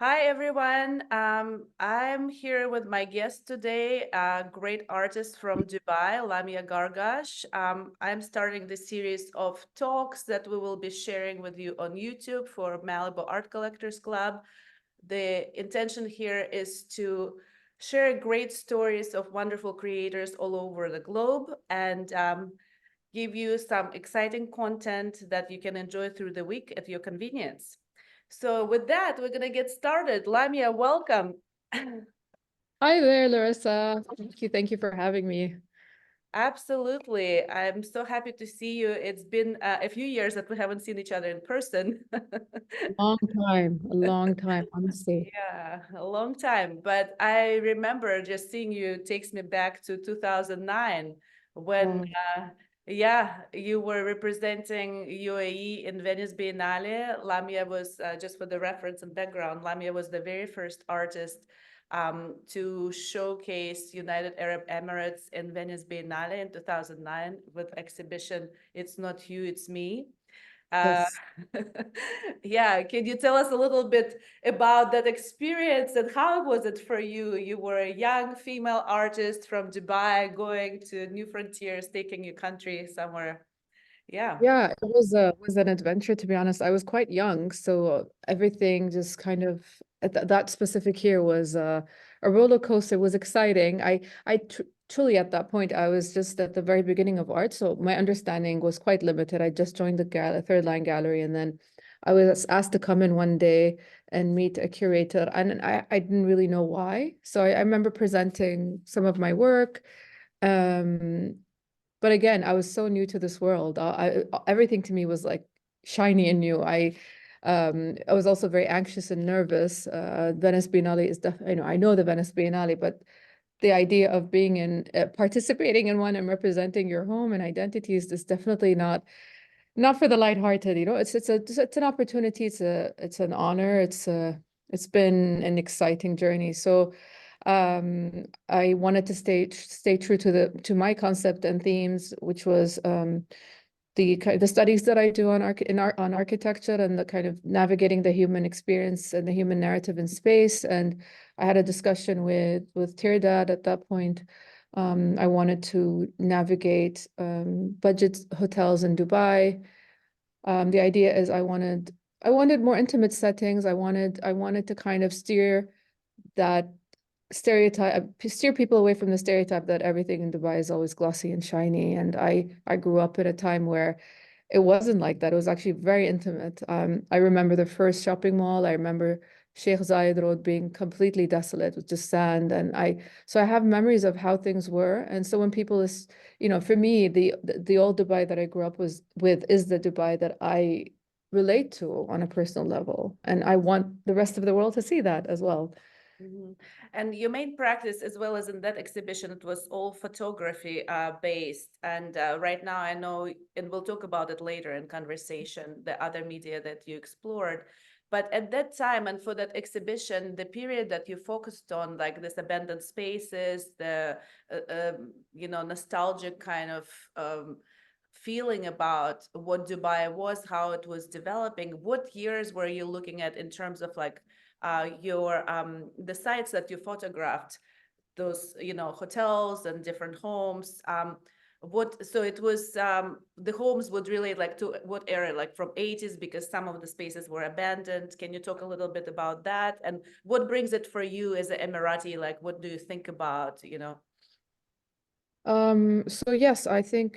Hi, everyone. I'm here with my guest today, a great artist from Dubai, Lamya Gargash. I'm starting the series of talks that we will be sharing with you on YouTube for Malibu Art Collectors Club. The intention here is to share great stories of wonderful creators all over the globe and give you some exciting content that you can enjoy through the week at your convenience. So with that, we're going to get started. Lamia, welcome. Hi there, Larissa. Thank you for having me. Absolutely. I'm so happy to see you. It's been a few years that we haven't seen each other in person. A long time, honestly. Yeah, a long time. But I remember just seeing you takes me back to 2009 when, Wow. yeah, you were representing UAE in Venice Biennale. Lamia was, just for the reference and background, Lamia was the very first artist to showcase United Arab Emirates in Venice Biennale in 2009 with exhibition It's Not You, It's Me. Uh, Yes. yeah, can you tell us a little bit about that experience and how was it for you? You were a young female artist from Dubai going to new frontiers, taking your country somewhere. Yeah. Yeah, it was an adventure, to be honest. I was quite young, so everything just kind of at that specific year was a roller coaster. It was exciting. I tr truly at that point I was just at the very beginning of art, so my understanding was quite limited. I just joined the gal third line gallery, and then I was asked to come in one day and meet a curator, and I didn't really know why. So I remember presenting some of my work. Um, but again, I was so new to this world. Everything to me was like shiny and new. I was also very anxious and nervous. Venice Biennale is I know the Venice Biennale, but the idea of being in participating in one and representing your home and identity is definitely not for the lighthearted. It's an opportunity. It's an honor. It's been an exciting journey. So I wanted to stay true to my concept and themes, which was the studies that I do on architecture and the kind of navigating the human experience and the human narrative in space. And I had a discussion with Tirdad at that point. I wanted to navigate budget hotels in Dubai. The idea is I wanted more intimate settings. I wanted to kind of that steer people away from the stereotype that everything in Dubai is always glossy and shiny. And I grew up at a time where it wasn't like that. It was actually very intimate. I remember the first shopping mall. I remember Sheikh Zayed Road being completely desolate with just sand. So I have memories of how things were. And so when people for me, the old Dubai that I grew up with is the Dubai that I relate to on a personal level. And I want the rest of the world to see that as well. Mhm. And your main practice, as well as in that exhibition, it was all photography based. And right now, I know, and we'll talk about it later in conversation, the other media that you explored. But at that time and for that exhibition, the period that you focused on, like this abandoned spaces, the nostalgic kind of feeling about what Dubai was, how it was developing. What years were you looking at in terms of like your the sites that you photographed, those hotels and different homes, what so it was the homes would relate like to what area, like from 80s, because some of the spaces were abandoned. Can you talk a little bit about that, and what brings it for you as an Emirati? Like, what do you think about, So yes, I think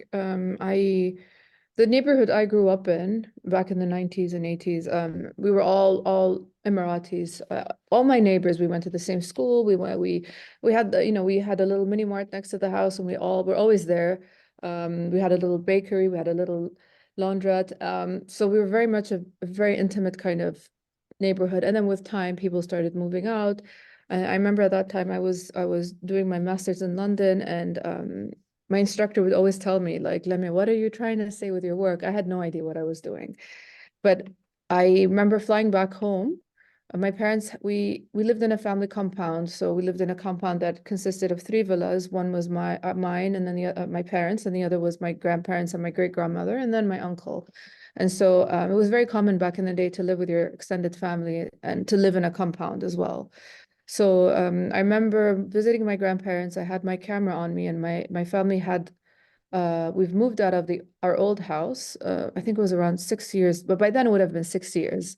the neighborhood I grew up in back in the 90s and 80s, we were all Emiratis. All my neighbors, we went to the same school. We had we had a little mini mart next to the house, and we all were always there. We had a little bakery, we had a little laundrette. So we were very much a very intimate kind of neighborhood. And then with time, people started moving out. And I remember at that time I was doing my master's in London, and my instructor would always tell me, like, Lemmy, what are you trying to say with your work? I had no idea what I was doing. But I remember flying back home My parents, we lived in a family compound. So we lived in a compound that consisted of three villas. One was mine, and then my parents, and the other was my grandparents and my great grandmother, and then my uncle. And so it was very common back in the day to live with your extended family and to live in a compound as well. So I remember visiting my grandparents. I had my camera on me, and my family had we've moved out of our old house. I think it was around 6 years, but by then it would have been 6 years.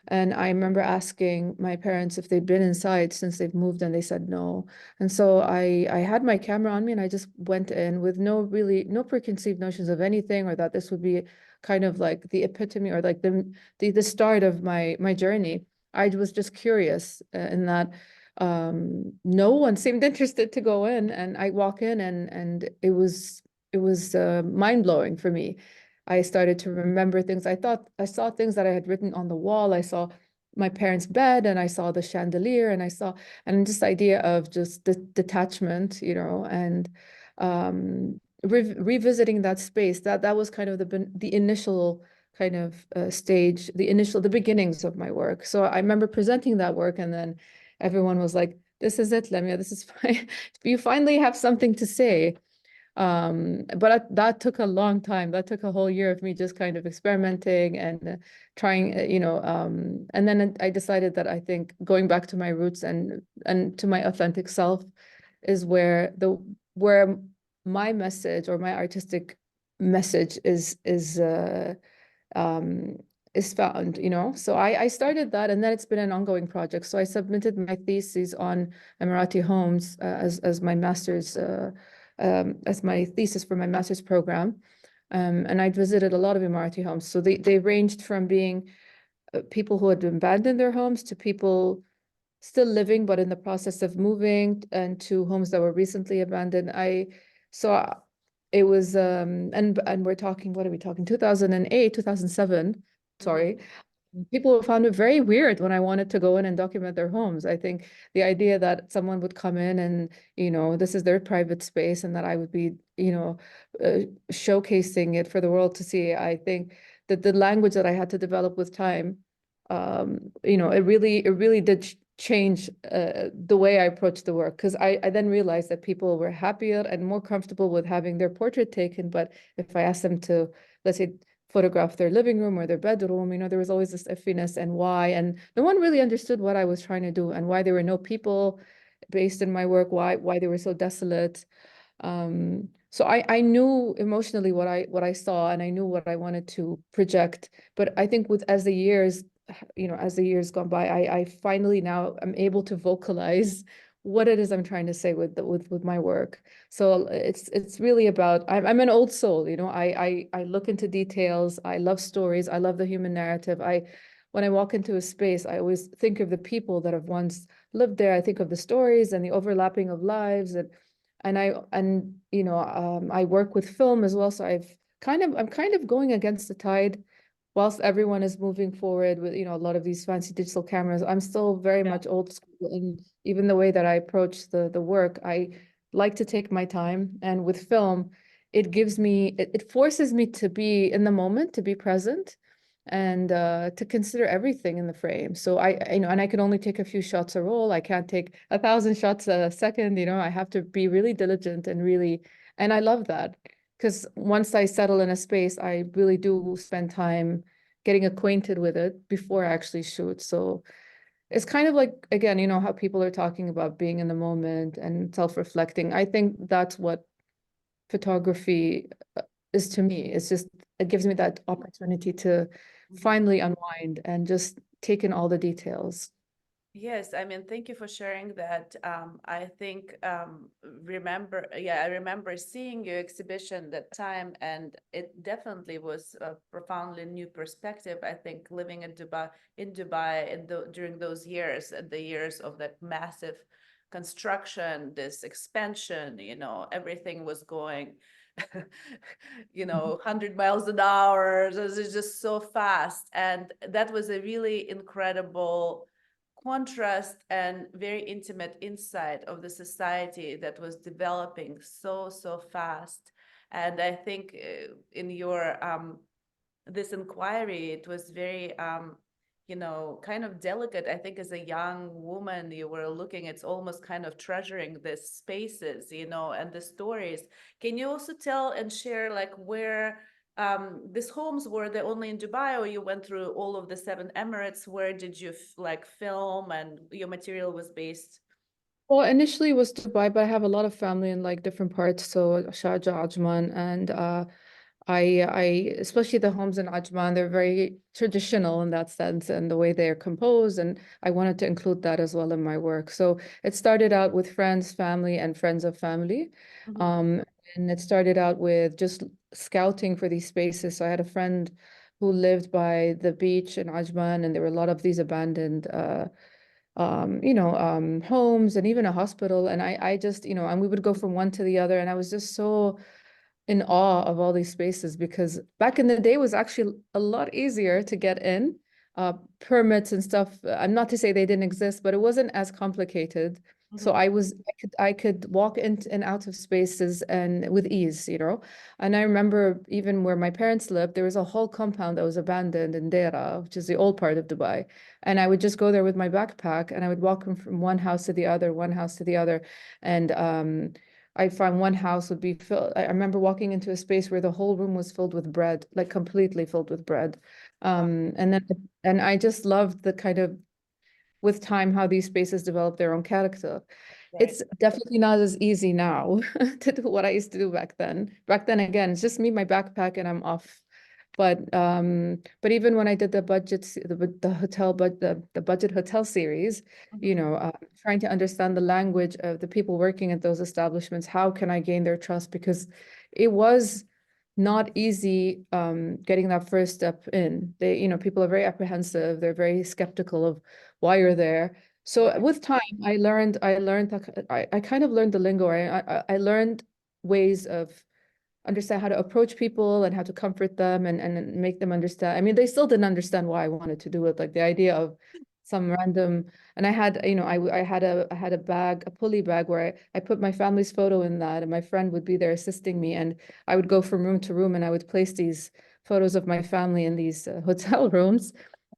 And I remember asking my parents if they'd been inside since they've moved, and they said no. And so I had my camera on me, and I just went in with no preconceived notions of anything, or that this would be kind of like the epitome, or like the start of my journey. I was just curious in that no one seemed interested to go in, and I walk in, and it was mind-blowing for me. I started to remember things. I saw things that I had written on the wall. I saw my parents' bed, and I saw the chandelier, and this idea of just the detachment, and revisiting that space. That was kind of the initial kind of stage, the beginnings of my work. So I remember presenting that work, and then everyone was like, "This is it, Lamya. This is fine. You finally have something to say." But that took a long time. That took a whole year of me just kind of experimenting and trying, and then I decided that I think going back to my roots and to my authentic self is where my message, or my artistic message, um, is found, So I started that, and then it's been an ongoing project. So I submitted my thesis on Emirati homes as my master's, as my thesis for my master's program. And I visited a lot of Emirati homes. So they ranged from being people who had abandoned their homes to people still living but in the process of moving, and to homes that were recently abandoned. I saw it was and we're talking, what are we talking, 2008, 2007, sorry. People found it very weird when I wanted to go in and document their homes. I think the idea that someone would come in and, this is their private space, and that I would be, showcasing it for the world to see. I think that the language that I had to develop with time, it really did change the way I approached the work, because I then realized that people were happier and more comfortable with having their portrait taken. But if I asked them to, let's say, photograph their living room or their bedroom, there was always this iffiness, and why. And no one really understood what I was trying to do, and why there were no people based in my work, why they were so desolate. So I knew emotionally what I saw, and I knew what I wanted to project. But I think as the years gone by, I finally now am able to vocalize what it is I'm trying to say with my work. So it's really about, I'm an old soul, I look into details. I love stories. I love the human narrative. When I walk into a space, I always think of the people that have once lived there. I think of the stories and the overlapping of lives, and I work with film as well. So I'm kind of going against the tide. Whilst everyone is moving forward with, a lot of these fancy digital cameras, I'm still very much old school. And even the way that I approach the work, I like to take my time. And with film, it forces me to be in the moment, to be present, and to consider everything in the frame. So and I can only take a few shots a roll. I can't take 1,000 shots a second. I have to be really diligent and I love that. Because once I settle in a space, I really do spend time getting acquainted with it before I actually shoot. So it's kind of like, again, how people are talking about being in the moment and self-reflecting. I think that's what photography is to me. It gives me that opportunity to finally unwind and just take in all the details. Yes, I mean, thank you for sharing that. I think I remember seeing your exhibition that time, and it definitely was a profoundly new perspective. I think living in Dubai during those years, the years of that massive construction, this expansion, everything was going, 100 miles an hour. It was just so fast, and that was a really incredible contrast and very intimate insight of the society that was developing so fast. And I think in your this inquiry, it was very kind of delicate. I think as a young woman, you were looking, it's almost kind of treasuring the spaces, and the stories. Can you also tell and share like where these homes were? They only in Dubai, or you went through all of the seven Emirates? Where did you like film and your material was based? Well, initially it was Dubai, but I have a lot of family in like different parts. So Sharjah, Ajman, and I especially the homes in Ajman, they're very traditional in that sense and the way they're composed. And I wanted to include that as well in my work. So it started out with friends, family, and friends of family. Mhm. Um, and it started out with just scouting for these spaces. So I had a friend who lived by the beach in Ajman, and there were a lot of these abandoned homes and even a hospital. And I just, and we would go from one to the other. And I was just so in awe of all these spaces because back in the day it was actually a lot easier to get in. Permits and stuff. I'm not to say they didn't exist, but it wasn't as complicated. So Mhm. I could walk in and out of spaces and with ease. And I remember even where my parents lived, there was a whole compound that was abandoned in Deira, which is the old part of Dubai. And I would just go there with my backpack and I would walk from one house to the other, one house to the other. And I found one house would be filled. I remember walking into a space where the whole room was filled with bread, like completely filled with bread. Wow. And I just loved the kind of with time how these spaces develop their own character. Right. It's definitely not as easy now to do what I used to do back then. Back then, again, it's just me, my backpack, and I'm off. But even when I did the the hotel, but the budget hotel series, Mhm. trying to understand the language of the people working at those establishments, how can I gain their trust? Because it was not easy getting that first step in. People are very apprehensive. They're very skeptical of why you're there. So Right. with time, I kind of learned the lingo. I learned ways of understand how to approach people and how to comfort them and make them understand. I mean, they still didn't understand why I wanted to do it. Like the idea of some random, and I had, I had a bag, a pulley bag where I put my family's photo in that, and my friend would be there assisting me, and I would go from room to room, and I would place these photos of my family in these hotel rooms.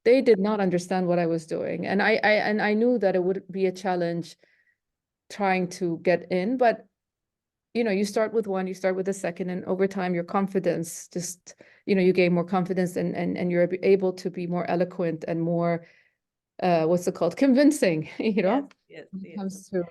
They did not understand what I was doing, and I knew that it would be a challenge trying to get in, but you start with one, you start with the second, and over time, your confidence just, you gain more confidence and you're able to be more eloquent and more, what's it called? Convincing, Yes, yes, when it yes. comes to,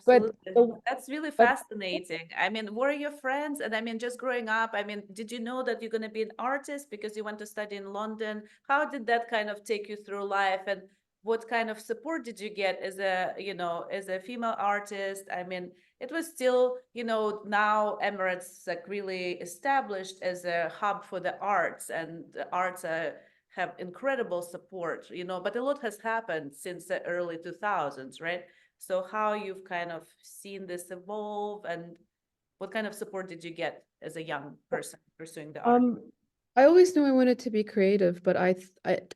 but, Absolutely. That's really but fascinating. I mean, were your friends, and I mean, just growing up, I mean, did you know that you're going to be an artist because you went to study in London? How did that kind of take you through life? And what kind of support did you get as as a female artist? I mean, it was still, now Emirates is like really established as a hub for the arts, and the arts have incredible support, but a lot has happened since the early 2000s, right? So how you've kind of seen this evolve, and what kind of support did you get as a young person pursuing the art? Um, I always knew I wanted to be creative, but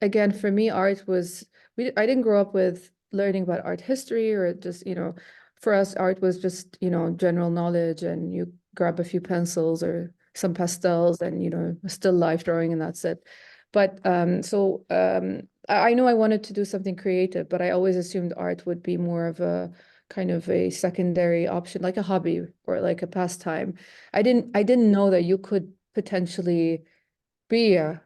again, for me, art was, I didn't grow up with learning about art history or just, for us, art was just, general knowledge and you grab a few pencils or some pastels and, a still life drawing and that's it. But I knew I wanted to do something creative, but I always assumed art would be more of a kind of a secondary option, like a hobby or like a pastime. I didn't know that you could potentially be a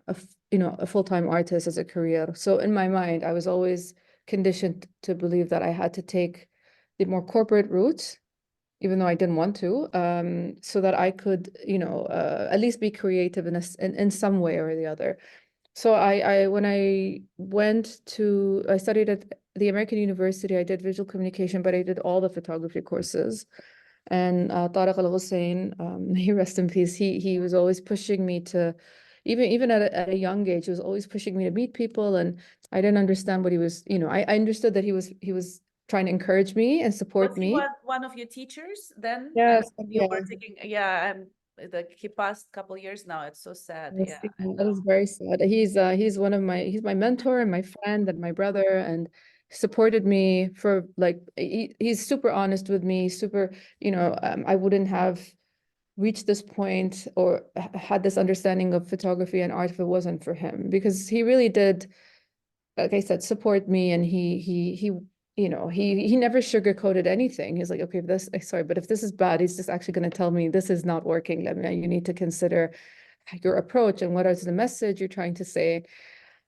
full-time artist as a career. So in my mind, I was always conditioned to believe that I had to take the more corporate route, even though I didn't want to, so that I could, at least be creative in some way or the other. So when I studied at the American University, I did visual communication, but I did all the photography courses. And Tariq Al Hussein, may he rest in peace. He was always pushing me to, even at a young age, he was always pushing me to meet people. And I didn't understand what he was. I understood that he was trying to encourage me and Was support he me. one of your teachers then? I Yes, mean, you yeah. were taking, yeah, like he passed a couple years now. It's so sad. Yes, Yeah, yeah, I that know. is very sad. He's my mentor and my friend and my brother and supported me for like he's super honest with me, super, I wouldn't have reached this point or had this understanding of photography and art if it wasn't for him because he really did like I said, support me, and he never sugarcoated anything. He's like, okay, sorry, but if this is bad, he's just actually going to tell me this is not working. Lemia, you need to consider your approach and what is the message you're trying to say.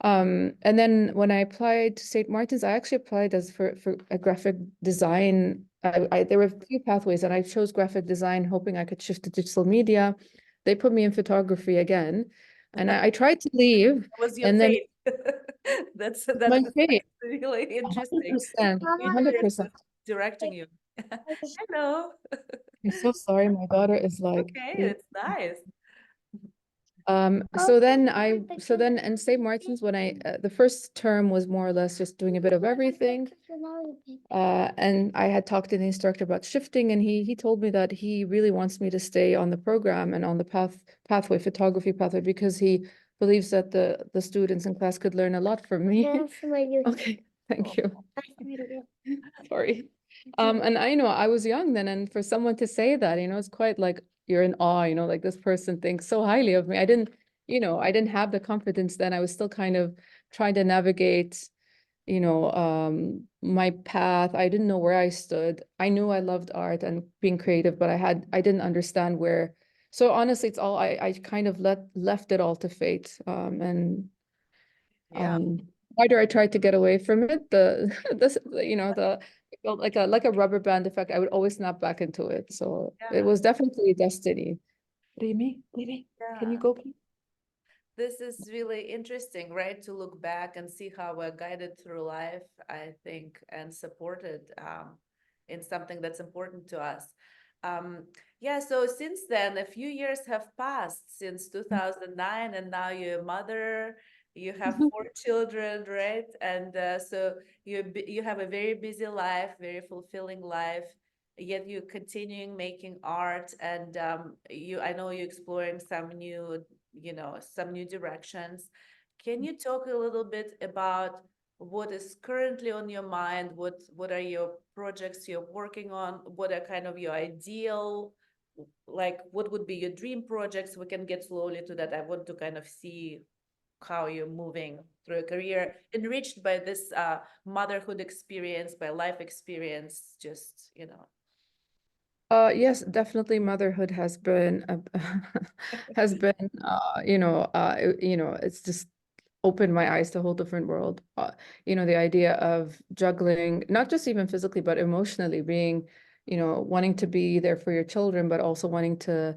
And then when I applied to St. Martin's, I actually applied as for a graphic design. There were a few pathways, and I chose graphic design, hoping I could shift to digital media. They put me in photography again, and I tried to leave, That was your and then fate. That my was fate, really interesting. 100%, Universe was 100%. directing you. Hello. I'm so sorry. My daughter is like, Okay, it's nice. so then in St. Martin's, when the first term was more or less just doing a bit of everything. And I had talked to the instructor about shifting, and he told me that he really wants me to stay on the program and on the pathway, photography pathway, because he believes that the students in class could learn a lot from me. Okay, thank you. Sorry. And I know I was young then, and for someone to say that, it's quite like you're in awe, like this person thinks so highly of me. I didn't have the confidence then. I was still kind of trying to navigate, my path. I didn't know where I stood. I knew I loved art and being creative, but I didn't understand where. So honestly, it's all I kind of left it all to fate. Yeah, Either I tried to get away from it, the it felt like a rubber band effect. I would always snap back into it. So it yeah, was definitely destiny. Remy, can you yeah. go, please? This is really interesting, right? To look back and see how we're guided through life, I think, and supported in something that's important to us. Um, yeah, so since then, a few years have passed since 2009, and now you're a mother, you have four children, right? And so you have a very busy life, very fulfilling life, yet you're continuing making art, and I know you're exploring some new directions. Can you talk a little bit about what is currently on your mind? What are your projects you're working on? What are kind of your ideal, like what would be your dream projects? We can get slowly to that. I want to kind of see how you're moving through a career enriched by this motherhood experience, by life experience, Yes, definitely motherhood has been has been it's just opened my eyes to a whole different world. The idea of juggling, not just even physically, but emotionally, being, wanting to be there for your children, but also wanting to,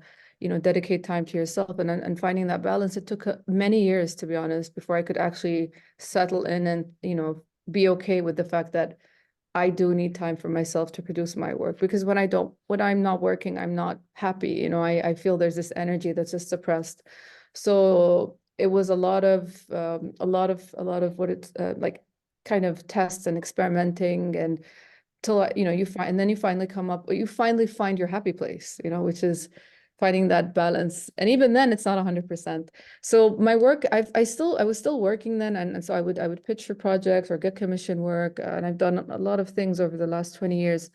dedicate time to yourself, and finding that balance. It took many years, to be honest, before I could actually settle in and, be okay with the fact that I do need time for myself to produce my work, because when I'm not working, I'm not happy. I feel there's this energy that's just suppressed. So it was a lot of what it's like, kind of tests and experimenting, and till and then you finally find your happy place, which is finding that balance. And even then it's not 100%. So my work, I was still working then, and so I would pitch for projects or get commission work, and I've done a lot of things over the last 20 years.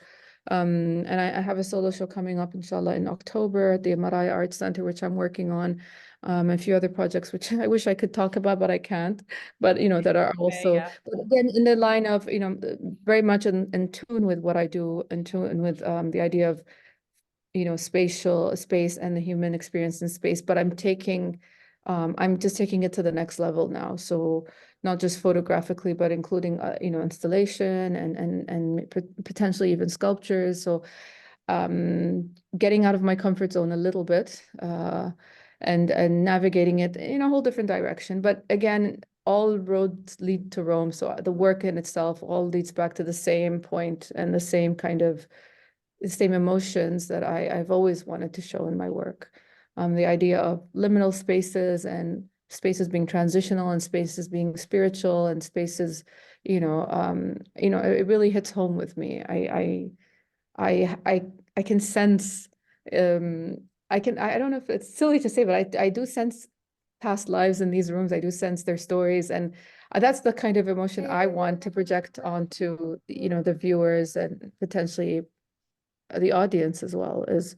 And I have a solo show coming up, inshallah, in October at the Maraya Arts Center, which I'm working on. A few other projects which I wish I could talk about, but I can't. But that are also, yeah. but again, in the line of, very much in tune with what I do, in tune with the idea of, spatial space and the human experience in space. But I'm just taking it to the next level now. So not just photographically, but including, installation and potentially even sculptures. So getting out of my comfort zone a little bit, and navigating it in a whole different direction. But again, all roads lead to Rome. So the work in itself all leads back to the same point and the same emotions that I've always wanted to show in my work. The idea of liminal spaces, and spaces being transitional, and spaces being spiritual, and spaces, it really hits home with me. I can sense, I don't know if it's silly to say, but I do sense past lives in these rooms. I do sense their stories, and that's the kind of emotion I want to project onto, the viewers, and potentially the audience as well, is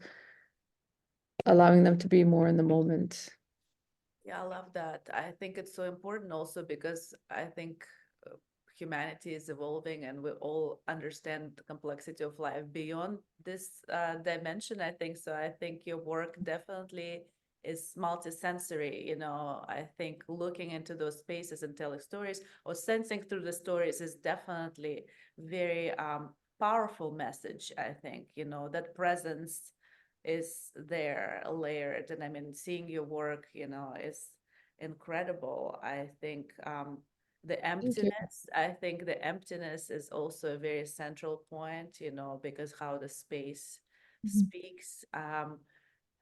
allowing them to be more in the moment. Yeah, I love that. I think it's so important also because I think humanity is evolving and we all understand the complexity of life beyond this dimension, I think. So I think your work definitely is multisensory. I think looking into those spaces and telling stories or sensing through the stories is definitely very powerful message, I think. That presence is there layered. And I mean, seeing your work, is incredible. Thank you. I think the emptiness is also a very central point, because how the space Mhm. speaks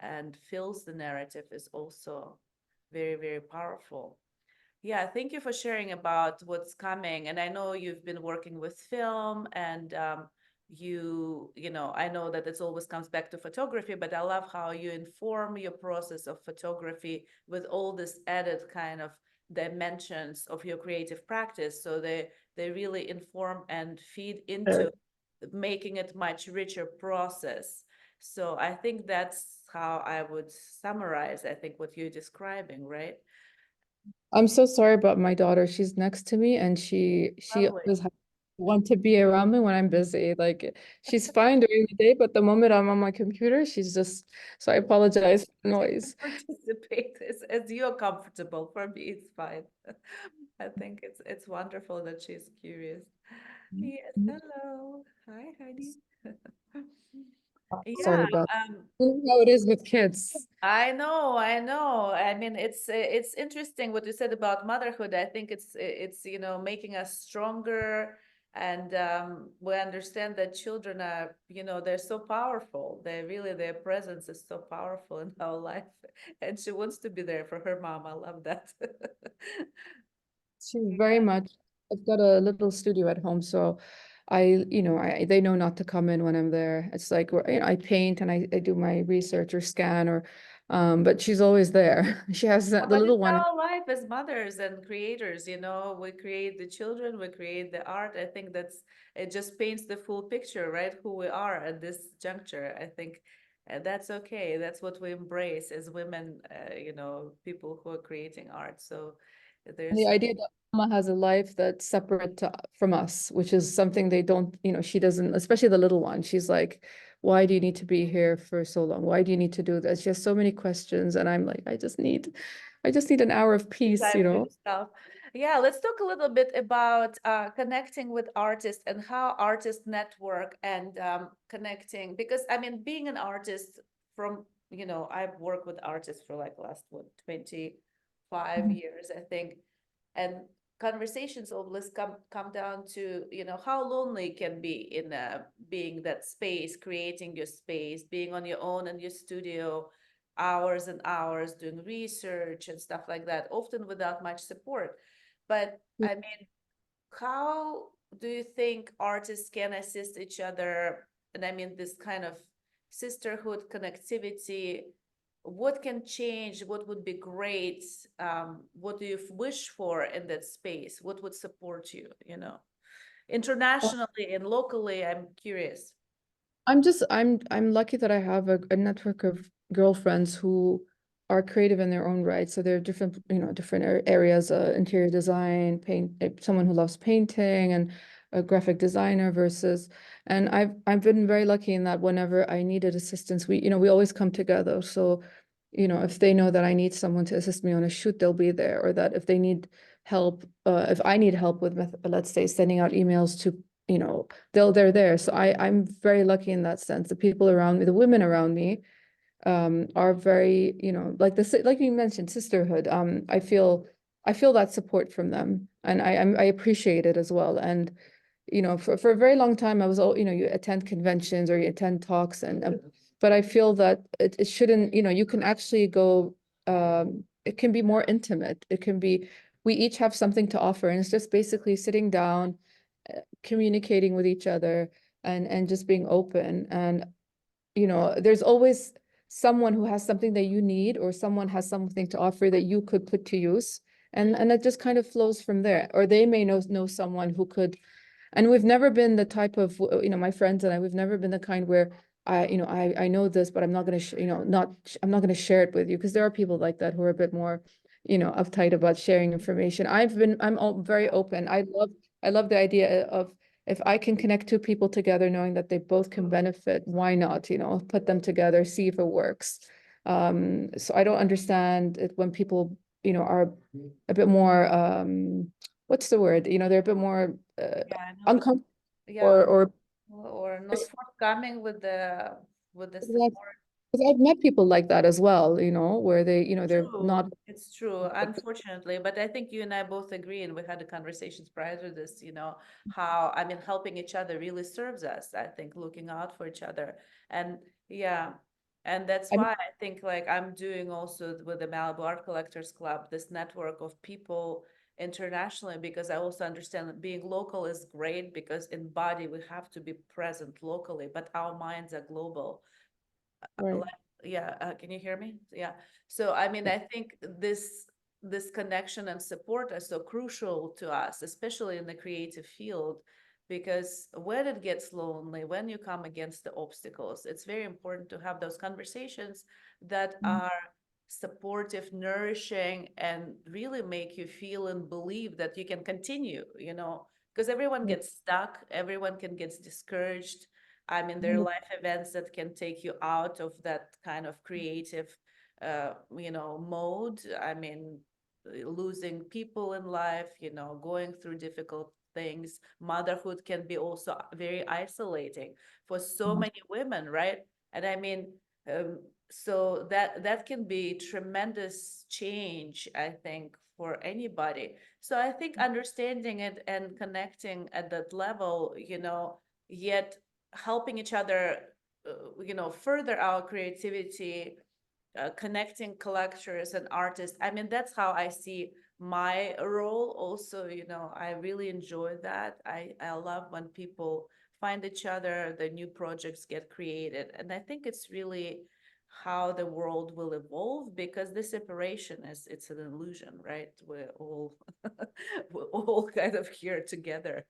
and fills the narrative is also very, very powerful. Yeah, thank you for sharing about what's coming. And I know you've been working with film and I know that it always comes back to photography, but I love how you inform your process of photography with all this added kind of dimensions of your creative practice. So they really inform and feed into making it much richer process. So I think that's how I would summarize, I think, what you're describing, right? I'm so sorry about my daughter. She's next to me and she Lovely. always want to be around me when I'm busy. Like she's fine during the day, but the moment I'm on my computer, she's just so I apologize for the noise. Participate as you're comfortable. For me, it's fine. I think it's wonderful that she's curious. Yes, Mhm. hello. Hi, honey. Sorry Yeah, about um, you know how it is with kids. I know, I know. I mean, it's interesting what you said about motherhood. I think it's making us stronger, and we understand that children are they're so powerful. Their presence is so powerful in our life, and she wants to be there for her mom. I love that. She's very Yeah. much, I've got a little studio at home, so they know not to come in when I'm there. It's like, I paint and I do my research or scan but she's always there. She has the But little it's one. our life as mothers and creators, we create the children, we create the art. I think it just paints the full picture, right? Who we are at this juncture. I think that's okay. That's what we embrace as women, people who are creating art. So And the there's idea that mama has a life that's separate from us, which is something they don't, she doesn't, especially the little one. She's like, why do you need to be here for so long? Why do you need to do this? She has so many questions. And I'm like, I just need an hour of peace, time for yourself. Yeah, let's talk a little bit about connecting with artists and how artists network and connecting. Because I mean, being an artist I've worked with artists for like last 25 Mhm. years, I think, and conversations always come down to how lonely it can be in being that space, creating your space, being on your own in your studio hours and hours doing research and stuff like that, often without much support. But I mean, how do you think artists can assist each other? And I mean, this kind of sisterhood connectivity, what can change? What would be great? What do you wish for in that space? What would support you, internationally and locally? I'm curious. I'm lucky that I have a network of girlfriends who are creative in their own right. So there are different, different areas, interior design, someone who loves painting and a graphic designer and I've been very lucky in that whenever I needed assistance, we always come together. So, if they know that I need someone to assist me on a shoot, they'll be there, or that if they need help, if I need help with, let's say, sending out emails to, they're there. So I'm very lucky in that sense. The people around me, the women around me, are very, like you mentioned, sisterhood. I feel that support from them, and I appreciate it as well. And for a very long time, I was all, you attend conventions or you attend talks, but I feel that it shouldn't, you can actually go. It can be more intimate. We each have something to offer, and it's just basically sitting down, communicating with each other, and just being open. And there's always someone who has something that you need, or someone has something to offer that you could put to use. And it just kind of flows from there. Or they may know someone who could. And we've never been the type of, my friends and I, we've never been the kind where I know this, but I'm not going to, I'm not going to share it with you, because there are people like that who are a bit more, uptight about sharing information. I'm very open. I love the idea of if I can connect two people together, knowing that they both can benefit, why not, put them together, see if it works. So I don't understand it when people, are a bit more, what's the word? They're a bit more Yeah, I know what, uncomfortable yeah, or or not forthcoming with the because support. I've met people like that as well, where they, they're True, not it's true, unfortunately, but I think you and I both agree, and we had the conversations prior to this, how, I mean, helping each other really serves us, I think, looking out for each other. And yeah, and that's I'm why I think like I'm doing also with the Malibu Art Collectors Club, this network of people internationally, because I also understand that being local is great because in body we have to be present locally, but our minds are global. right. Like, yeah, can you hear me? Yeah. So I mean, I think this connection and support are so crucial to us, especially in the creative field, because when it gets lonely, when you come against the obstacles, it's very important to have those conversations that are supportive, nourishing, and really make you feel and believe that you can continue, because everyone gets stuck, everyone can get discouraged. I mean, there are life events that can take you out of that kind of creative, mode. I mean, losing people in life, going through difficult things. Motherhood can be also very isolating for so many women, right? And I mean, so that can be tremendous change, I think, for anybody. So I think understanding it and connecting at that level, yet helping each other, further our creativity, connecting collectors and artists. I mean, that's how I see my role also, I really enjoy that. I love when people find each other, the new projects get created. And I think it's really how the world will evolve, because this separation it's an illusion, right? We're all we're all kind of here together.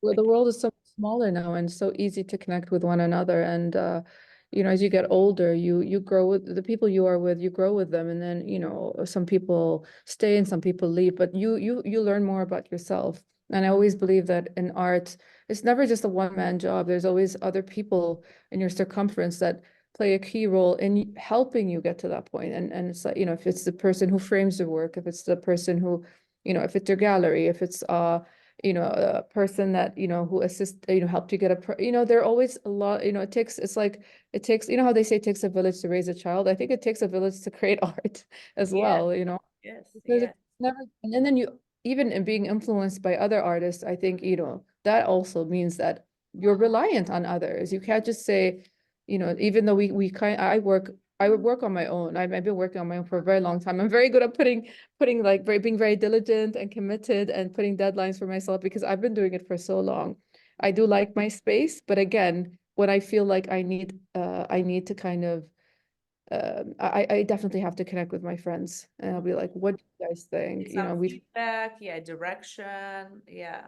Well, Like, the world is so much smaller now and so easy to connect with one another. And as you get older, you grow with the people you are with, you grow with them. And then, some people stay and some people leave, but you learn more about yourself. And I always believe that in art, it's never just a one-man job. There's always other people in your circumference that play a key role in helping you get to that point. And it's like, if it's the person who frames the work, if it's the person who, if it's your gallery, if it's a person that, who assist, helped you get there are always a lot, it takes, how they say it takes a village to raise a child. I think it takes a village to create art as yes, well, yes, because yes. it's never, and then you, even in being influenced by other artists, I think, that also means that you're reliant on others. You can't just say, even though I would work on my own. I've been working on my own for a very long time. I'm very good at putting like being very diligent and committed and putting deadlines for myself because I've been doing it for so long. I do like my space, but again, when I feel like I need to kind of I definitely have to connect with my friends and I'll be like, what do you guys think? Get some feedback, yeah, direction, yeah.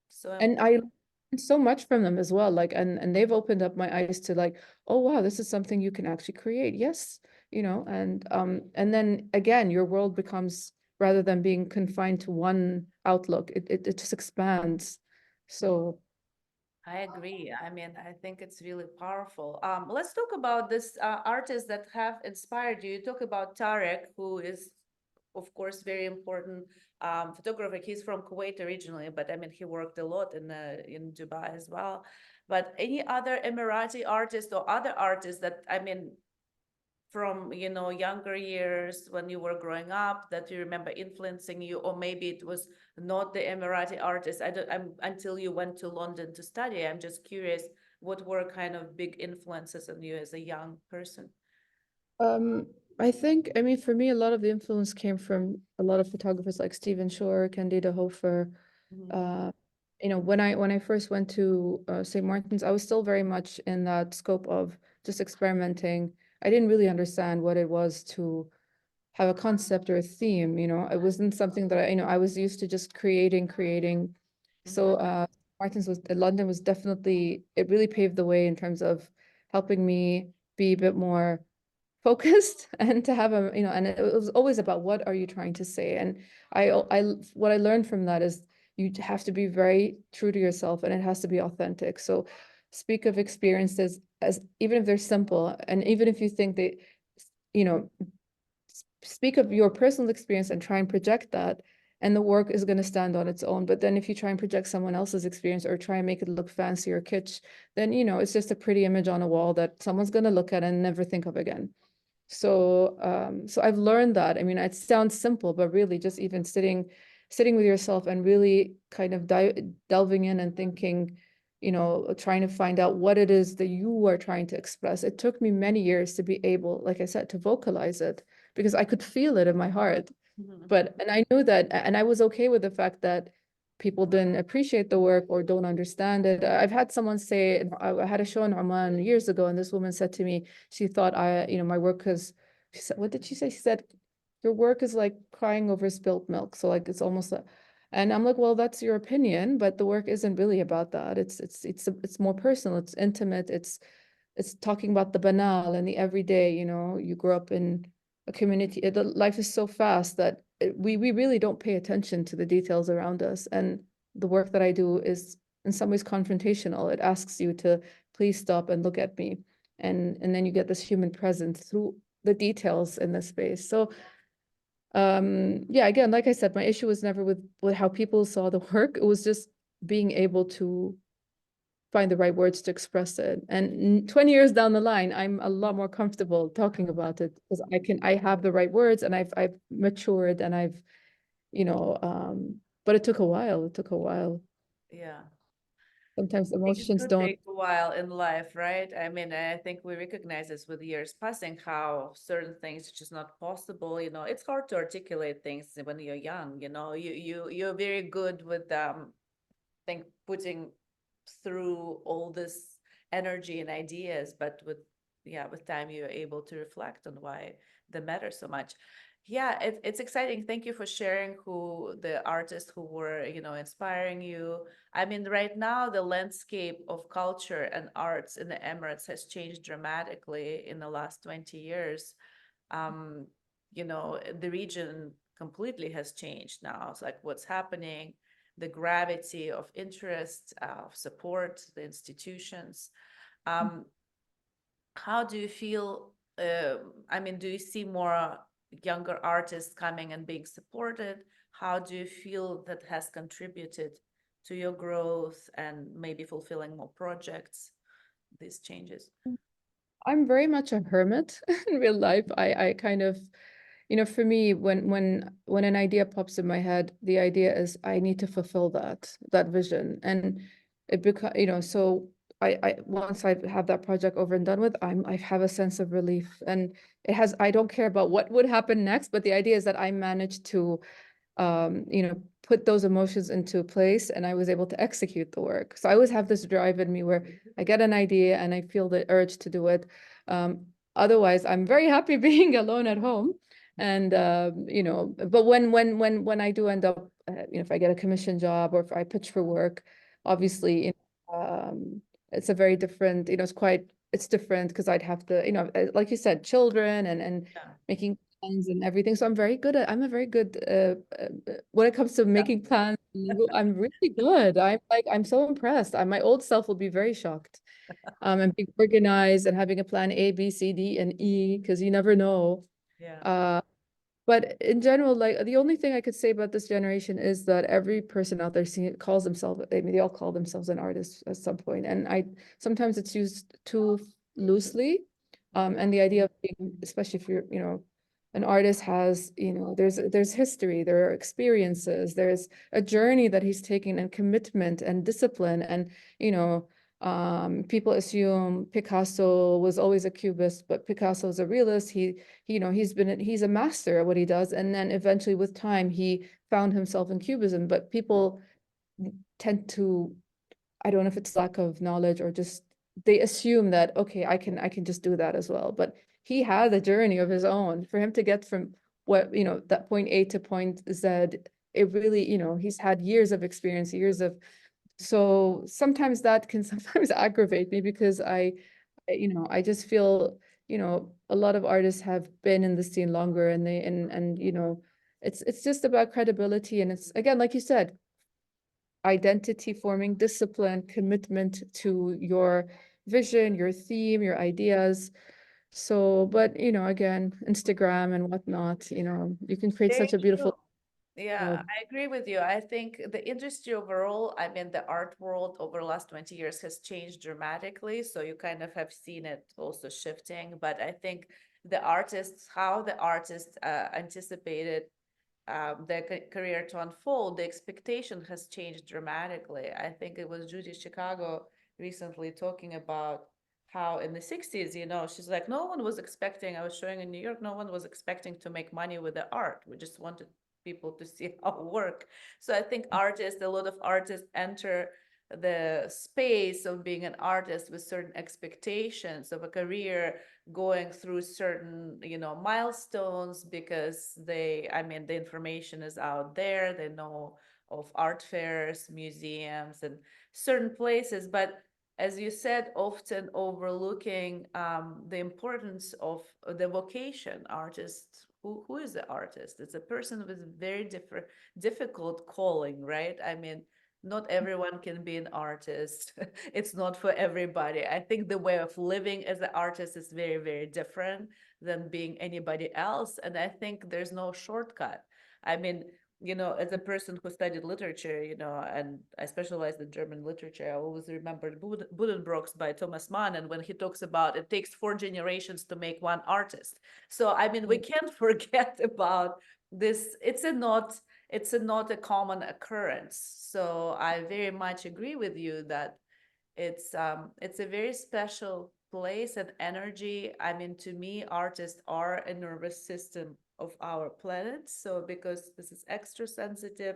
So And important. I learned so much from them as well. Like, and they've opened up my eyes to like, oh wow, this is something you can actually create. Yes, and then again, your world becomes, rather than being confined to one outlook, it just expands. So I agree. I mean, I think it's really powerful. Let's talk about this artists that have inspired you. You talk about Tarek, who is, of course, very important photographer. He's from Kuwait originally, but I mean, he worked a lot in Dubai as well. But any other Emirati artist or other artists that, I mean, from younger years when you were growing up that you remember influencing you, or maybe it was not the Emirati artist. Until you went to London to study, I'm just curious, what were kind of big influences on you as a young person? um, I think, I mean, for me, a lot of the influence came from a lot of photographers like Stephen Shore, Candida Hofer. Mhm. Uh, when I first went to St. Martin's, I was still very much in that scope of just experimenting. I didn't really understand what it was to have a concept or a theme, It wasn't something that I was used to just creating. So Mhm. London was definitely, it really paved the way in terms of helping me be a bit more focused and to have a, and it was always about what are you trying to say. And what I learned from that is you have to be very true to yourself and it has to be authentic. So speak of experiences as even if they're simple and even if you think they, you know, speak of your personal experience and try and project that, and the work is going to stand on its own. But then if you try and project someone else's experience or try and make it look fancy or kitsch, then it's just a pretty image on a wall that someone's going to look at and never think of again. So so I've learned that. I mean, it sounds simple, but really just even sitting with yourself and really kind of delving in and thinking, trying to find out what it is that you are trying to express. It took me many years to be able, like I said, to vocalize it because I could feel it in my heart. And I knew that, and I was okay with the fact that people didn't appreciate the work or don't understand it. I've had someone say, I had a show in Oman years ago, and this woman said to me, she thought my work is, she said, what did she say? She said, your work is like crying over spilt milk. So like, it's almost and I'm like, well, that's your opinion, but the work isn't really about that. It's more personal. It's intimate. It's talking about the banal and the everyday, you grow up in a community. Life is so fast that we really don't pay attention to the details around us. And the work that I do is in some ways confrontational. It asks you to please stop and look at me. And then you get this human presence through the details in the space. So yeah, again, like I said, my issue was never with how people saw the work. It was just being able to find the right words to express it. And 20 years down the line, I'm a lot more comfortable talking about it because I have the right words and I've matured and but it took a while. It took a while. Yeah. Sometimes I think it emotions could don't. take a while in life, right? I mean, I think we recognize this with years passing, how certain things are just not possible. It's hard to articulate things when you're young. You're very good with think putting through all this energy and ideas, but with time you're able to reflect on why they matter so much. Yeah, it's exciting. Thank you for sharing who the artists who were, inspiring you. I mean, right now the landscape of culture and arts in the Emirates has changed dramatically in the last 20 years. Um, the region completely has changed now. It's like what's happening, the gravity of interest, of support, the institutions. Um, how do you feel? I mean, do you see more younger artists coming and being supported? How do you feel that has contributed to your growth and maybe fulfilling more projects, these changes? I'm very much a hermit in real life. I kind of, for me, when an idea pops in my head, the idea is I need to fulfill that vision. And it becomes, so I once I have that project over and done with, I have a sense of relief. And I don't care about what would happen next, but the idea is that I managed to put those emotions into place and I was able to execute the work. So I always have this drive in me where I get an idea and I feel the urge to do it. Otherwise, I'm very happy being alone at home. And but when I do end up, if I get a commission job or if I pitch for work, obviously, it's a very different, it's different because I'd have to, like you said, children and Yeah. making plans and everything. So I'm a very good when it comes to Yeah. making plans. I'm really good. I'm so impressed. My old self will be very shocked. And being organized and having a plan A, B, C, D, and E, because you never know. Yeah. Uh, but in general, like the only thing I could say about this generation is that every person out there calls themselves, I mean, they all call themselves an artist at some point. And sometimes it's used too loosely. And the idea of being, especially if you're, an artist has, there's history, there are experiences, there's a journey that he's taking and commitment and discipline. And, people assume Picasso was always a cubist, but Picasso is a realist. He's a master at what he does. And then eventually with time, he found himself in cubism, but people tend to, I don't know if it's lack of knowledge or just they assume that, okay, I can just do that as well. But he had a journey of his own for him to get from that point A to point Z. It really, he's had years of experience, so sometimes that can sometimes aggravate me because I just feel a lot of artists have been in the scene longer, and it's just about credibility. And it's, again, like you said, identity forming, discipline, commitment to your vision, your theme, your ideas. So, but again, Instagram and whatnot, you can create Very such a beautiful true. Yeah, world. I agree with you. I think the industry overall, I mean, the art world over the last 20 years has changed dramatically. So you kind of have seen it also shifting. But I think the artists, how the artists anticipated their career to unfold, the expectation has changed dramatically. I think it was Judy Chicago recently talking about how in the 60s, she's like, no one was expecting, I was showing in New York, no one was expecting to make money with the art. We just wanted people to see our work. So I think artists, a lot of artists enter the space of being an artist with certain expectations of a career, going through certain milestones, because the information is out there. They know of art fairs, museums, and certain places, but as you said, often overlooking the importance of the vocation artist. Who is the artist? It's a person with very difficult calling, right? I mean, not everyone can be an artist. It's not for everybody. I think the way of living as an artist is very, very different than being anybody else. And I think there's no shortcut. I mean, as a person who studied literature, and I specialized in German literature, I always remembered Buddenbrooks by Thomas Mann. And when he talks about it takes 4 generations to make one artist. So, I mean, we can't forget about this. It's not a common occurrence. So I very much agree with you that it's a very special place and energy. I mean, to me, artists are a nervous system of our planet. So because this is extra sensitive,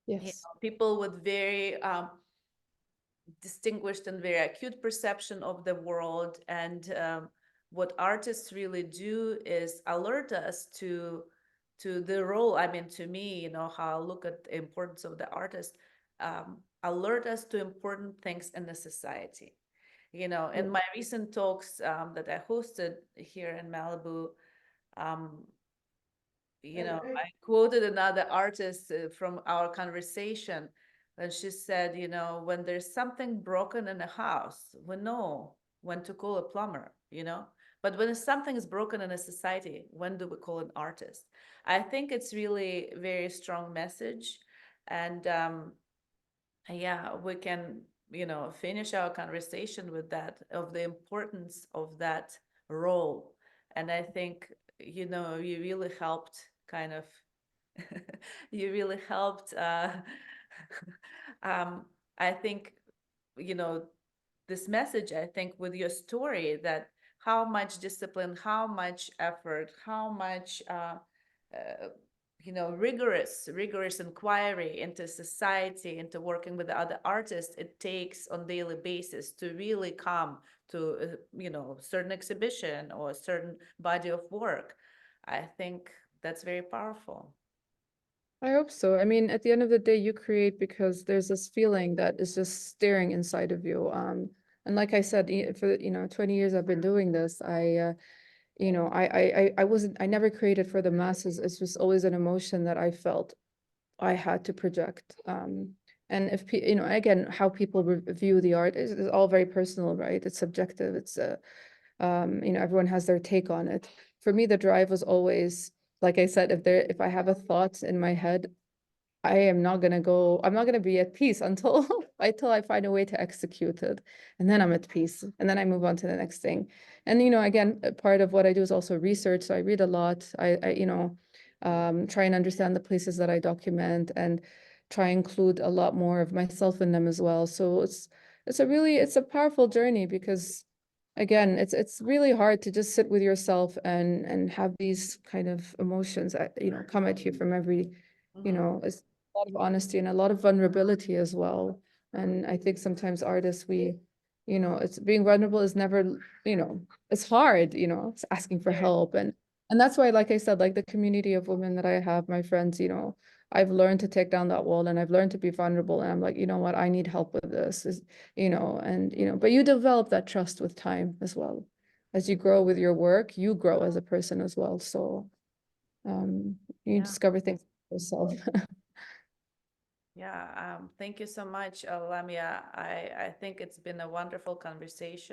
Yes. people with very distinguished and very acute perception of the world. And what artists really do is alert us to the role. I mean, to me, how I look at the importance of the artist, alert us to important things in the society. In my recent talks that I hosted here in Malibu, um, I quoted another artist from our conversation, and she said, when there's something broken in a house, we know when to call a plumber, but when something is broken in a society, when do we call an artist? I think it's really a very strong message. And yeah, we can, finish our conversation with that, of the importance of that role. And I think, you really helped kind of, you really helped, um, I think, you know, this message, I think, with your story, that how much discipline, how much effort, how much uh, rigorous inquiry into society, into working with the other artists it takes on daily basis to really come to certain exhibition or a certain body of work. I think that's very powerful. I hope so. I mean, at the end of the day, you create because there's this feeling that is just staring inside of you. And like I said, for 20 years I've been doing this. I never created for the masses. It's just always an emotion that I felt I had to project. And if again, how people view the art is all very personal, right? It's subjective. It's everyone has their take on it. For me, the drive was always, like I said, if I have a thought in my head, I'm not gonna be at peace until until I find a way to execute it. And then I'm at peace. And then I move on to the next thing. And again, part of what I do is also research. So I read a lot. Try and understand the places that I document and try and include a lot more of myself in them as well. So it's a powerful journey because again, it's really hard to just sit with yourself and have these kind of emotions come at you from every, Mhm. it's a lot of honesty and a lot of vulnerability as well. And I think sometimes artists, it's being vulnerable is never, it's hard, it's asking for Very. help. And that's why, like I said, like the community of women that I have, my friends, I've learned to take down that wall and I've learned to be vulnerable. And I'm like, you know what, I need help with this, but you develop that trust with time as well. as you grow with your work, you grow as a person as well. So you Yeah. discover things yourself. Yeah, thank you so much, Lamia. I think it's been a wonderful conversation.